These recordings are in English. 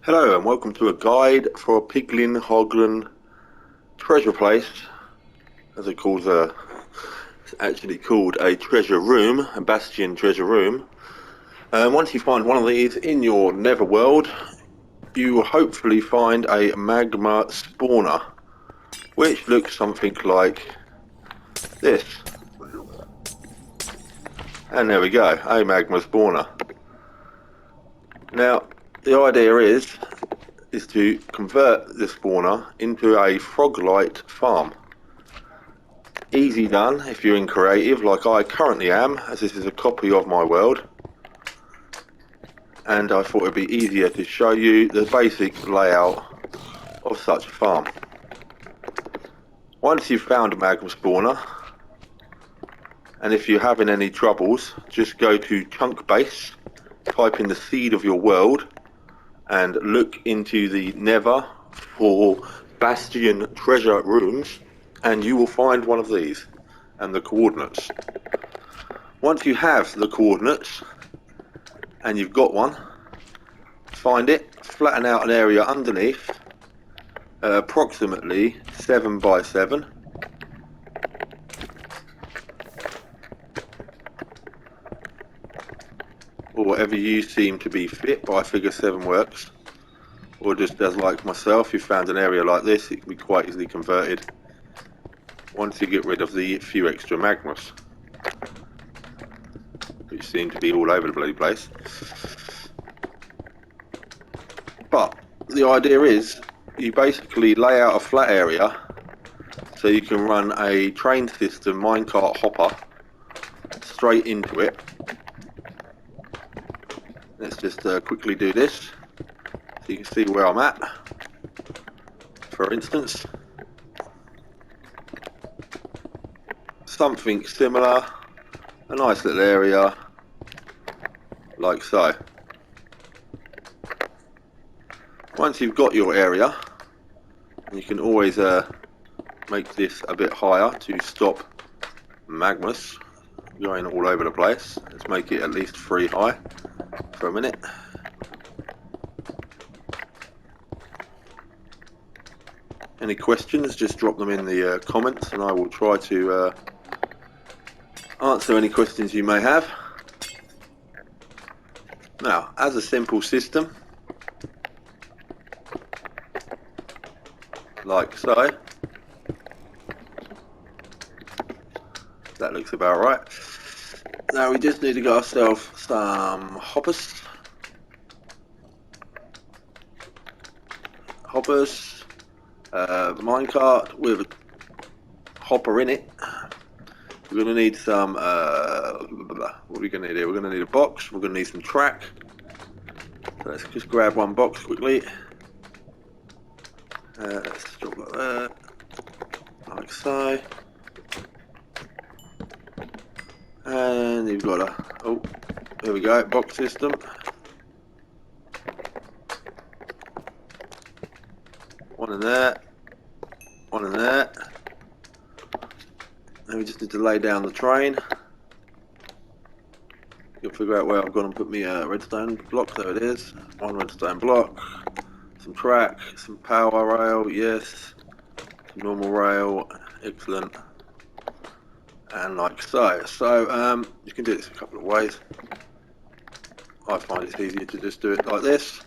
Hello and welcome to a guide for a Piglin Hoglin treasure place, as it calls it's actually called a treasure room, a bastion treasure room. Once you find one of these in your netherworld, you will hopefully find a magma spawner, which looks something like this. And there we go, a magma spawner. Now, the idea is to convert this spawner into a Froglight farm. Easy done if you're in creative, like I currently am, as this is a copy of my world, and I thought it'd be easier to show you the basic layout of such a farm. Once you've found a magma spawner, and if you're having any troubles, just go to chunk base, type in the seed of your world, and look into the nether for bastion treasure rooms, and you will find one of these and the coordinates. Once you have the coordinates and you've got one, find it, flatten out an area underneath, approximately 7 by 7, or whatever you seem to be fit, but I figure 7 works. Or just as like myself, you found an area like this, it can be quite easily converted once you get rid of the few extra magmas, which seem to be all over the bloody place. But the idea is you basically lay out a flat area so you can run a train system minecart hopper straight into it. Let's just quickly do this so you can see where I'm at. For instance, something similar, a nice little area like so. Once you've got your area, you can always make this a bit higher to stop magmas going all over the place. Let's make it at least 3 high for a minute. Any questions, just drop them in the comments and I will try to answer any questions you may have. Now, as a simple system, like so, that looks about right. Now we just need to get ourselves some hoppers, minecart with a hopper in it. We're going to need some, what are we going to need here? We're going to need a box, we're going to need some track. So let's just grab one box quickly. Let's drop like that, like so. And you've got a, oh, there we go, box system. One in there, one in there. And we just need to lay down the train. You'll figure out where I've gone and put me a redstone block. There it is. One redstone block, some track, some power rail, yes, some normal rail, excellent. And like so. So you can do this a couple of ways. I find it's easier to just do it like this.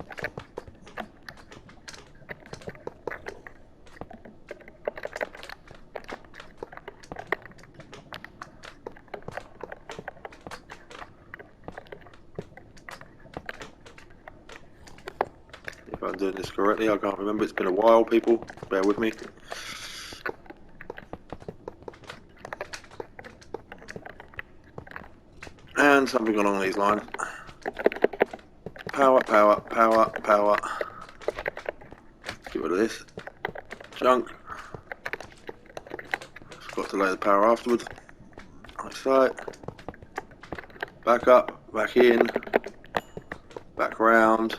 If I'm doing this correctly, I can't remember. It's been a while, people. Bear with me. And something along these lines. Power, power, power, power. Get rid of this junk. Forgot to lay the power afterwards. Like so. Back up, back in, back round.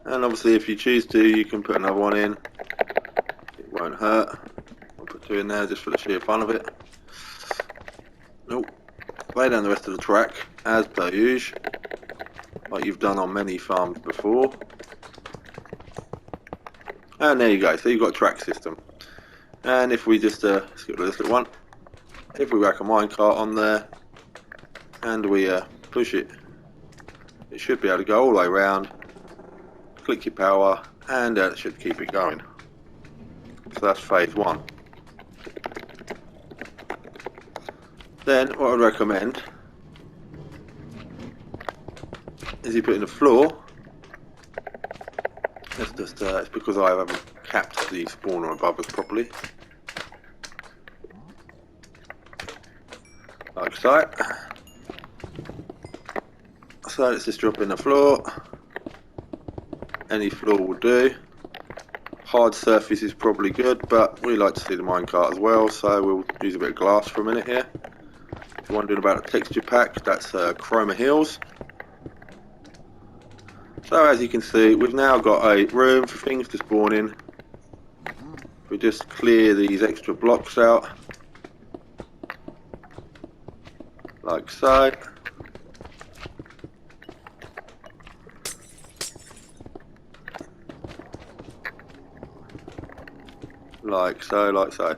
And obviously if you choose to, you can put another one in. It won't hurt. I'll put 2 in there just for the sheer fun of it. Nope. Lay down the rest of the track as per usual. like you've done on many farms before. And there you go, so you've got a track system. And if we just, let's get rid of this little one. If we whack a minecart on there, and we push it, it should be able to go all the way around, click your power, and it should keep it going. So that's phase one. Then what I'd recommend is you put in the floor. Let's just, it's because I haven't capped the spawner above us properly. Like so. So let's just drop in the floor. Any floor will do. Hard surface is probably good, but we like to see the minecart as well, so we'll use a bit of glass for a minute here. If you're wondering about a texture pack, that's Chroma Hills. So as you can see, we've now got a room for things to spawn in. We just clear these extra blocks out, like so. Like so, like so.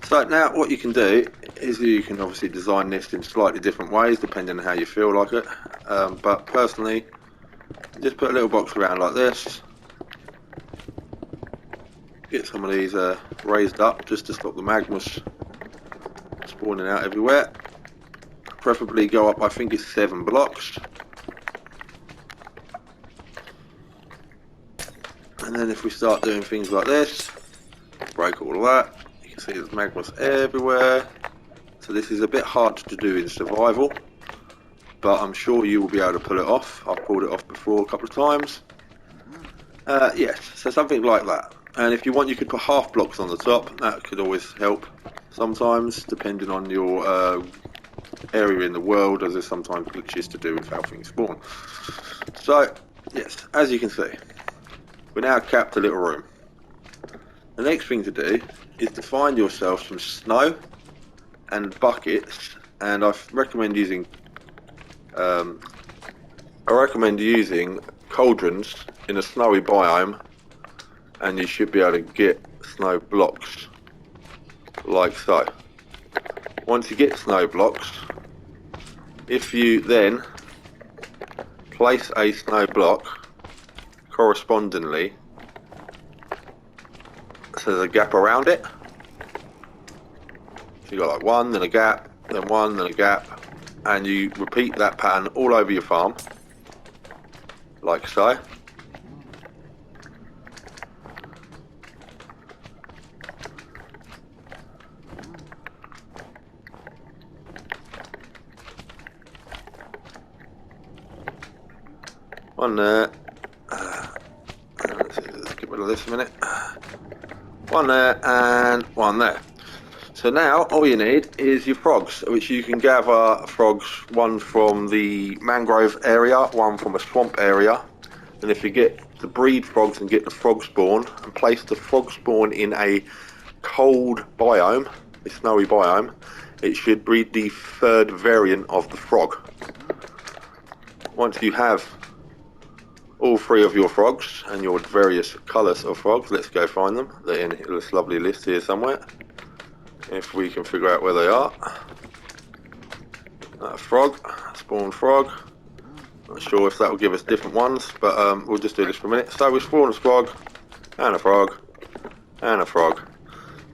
So now what you can do is you can obviously design this in slightly different ways depending on how you feel like it. But personally, just put a little box around like this. Get some of these raised up just to stop the magmas spawning out everywhere. Preferably go up, I think it's 7 blocks. And then if we start doing things like this, break all of that, you can see there's magmas everywhere. So this is a bit hard to do in survival, but I'm sure you will be able to pull it off. I've pulled it off before a couple of times. Yes, so something like that. And if you want, you could put half blocks on the top. That could always help sometimes, depending on your area in the world, as there's sometimes glitches to do with how things spawn. So, yes, as you can see, we're now capped a little room. The next thing to do is to find yourself some snow and buckets, and I recommend using cauldrons in a snowy biome, and you should be able to get snow blocks like so. Once you get snow blocks, if you then place a snow block correspondingly, so there's a gap around it. So you got like one, then a gap, then one, then a gap, and you repeat that pattern all over your farm, like so. One there. Let's get rid of this a minute. One there and one there. So now all you need is your frogs, which you can gather frogs, one from the mangrove area, one from a swamp area. And if you get to breed frogs and get the frog spawn and place the frog spawn in a cold biome, a snowy biome, it should breed the 3rd variant of the frog. Once you have all 3 of your frogs and your various colours of frogs, let's go find them. They're in this lovely list here somewhere, if we can figure out where they are. Frog, spawn frog. Not sure if that will give us different ones, but we'll just do this for a minute. So we spawn a frog, and a frog, and a frog.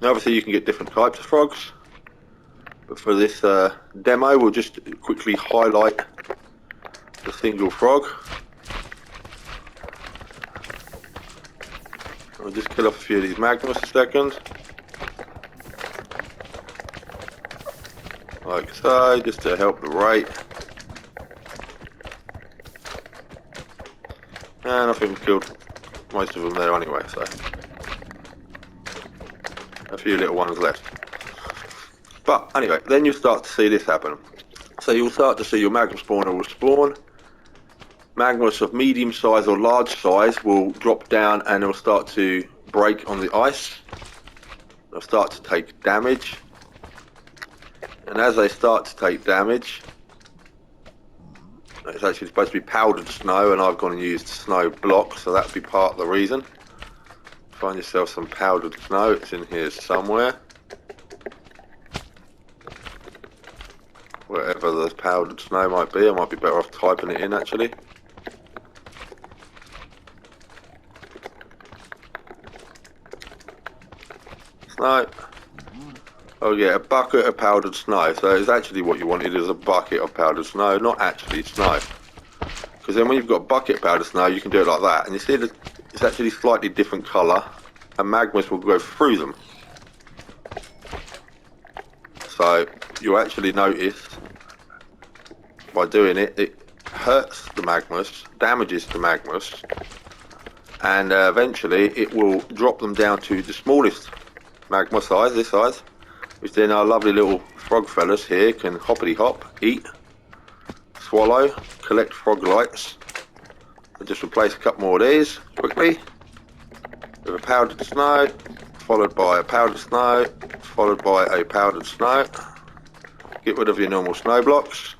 Now obviously you can get different types of frogs, but for this demo we'll just quickly highlight the single frog. I'll just kill off a few of these magmas a second. Like so, just to help the rate. And I think we've killed most of them there anyway, so. A few little ones left. But anyway, then you start to see this happen. So you'll start to see your magma spawner will spawn. Magmas of medium size or large size will drop down and they'll start to break on the ice. They'll start to take damage. And as they start to take damage, It's actually supposed to be powdered snow, and I've gone and used snow blocks, so that'd be part of the reason. Find yourself some powdered snow. It's in here somewhere. Wherever the powdered snow might be, I might be better off typing it in actually. Snow. Oh yeah, a bucket of powdered snow. So it's actually what you wanted is a bucket of powdered snow, not actually snow. Because then when you've got a bucket of powdered snow, you can do it like that. And you see that it's actually slightly different colour, and magmas will go through them. So you actually notice by doing it, it hurts the magmas, damages the magmas, and eventually it will drop them down to the smallest magma size, this size, which then our lovely little frog fellas here can hoppity hop, eat, swallow, collect froglights. I'll just replace a couple more of these quickly with a powdered snow, followed by a powdered snow, followed by a powdered snow. Get rid of your normal snow blocks.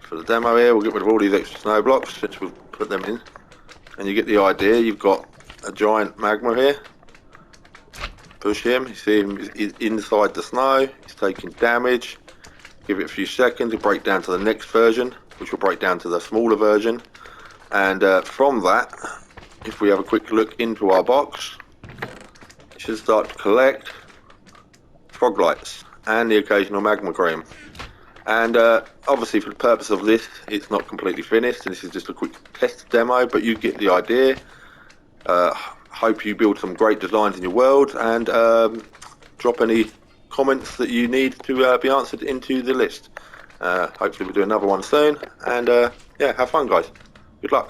For the demo here, we'll get rid of all these extra snow blocks since we've put them in. And you get the idea, you've got a giant magma here. Push him, you see him he's inside the snow, he's taking damage. Give it a few seconds, it'll break down to the next version, which will break down to the smaller version. And from that, if we have a quick look into our box, it should start to collect froglights and the occasional magma cream. And obviously for the purpose of this, it's not completely finished, and this is just a quick test demo, but you get the idea. Hope you build some great designs in your world, and drop any comments that you need to be answered into the list. Hopefully we'll do another one soon, and yeah, have fun guys. Good luck.